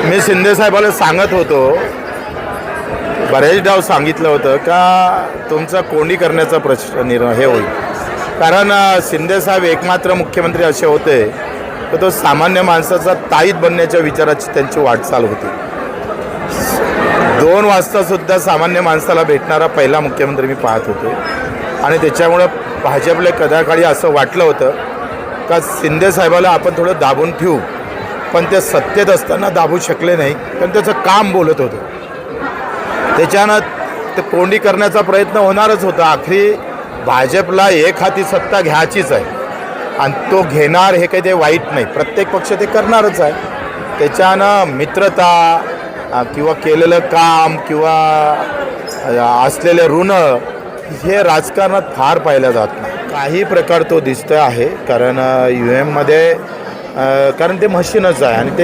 मी शिंदे साहेबाला सांगत होतो, बरेच डाव सांगितलं होतं का तुमचा कोंडी करण्याचा प्रश्न हे होईल. कारण शिंदे साहेब एकमात्र मुख्यमंत्री असे होते तर तो सामान्य माणसाचा ताईत बनण्याच्या विचाराची त्यांची वाटचाल होती. 2 वाजतासुद्धा सामान्य माणसाला भेटणारा पहिला मुख्यमंत्री मी पाहत होतो. आणि त्याच्यामुळं भाजपला कदाकाळी असं वाटलं होतं का शिंदे साहेबाला आपण थोडं दाबून ठेवू, पण ते सत्तेत असताना दाबू शकले नाही कारण त्याचं काम बोलत होतं. त्याच्यानं ते कोंडी करण्याचा प्रयत्न होणारच होता. आखरी भाजपला एक हाती सत्ता घ्यायचीच आहे आणि तो घेणार हे काही ते वाईट नाही. प्रत्येक पक्ष ते करणारच आहे. त्याच्यानं मित्रता किंवा केलेलं काम किंवा असलेले ऋण हे राजकारणात फार पाहिलं जात नाही. काही प्रकार तो दिसतो आहे कारण UM मध्ये कारण ते मशीनच आहे आणि ते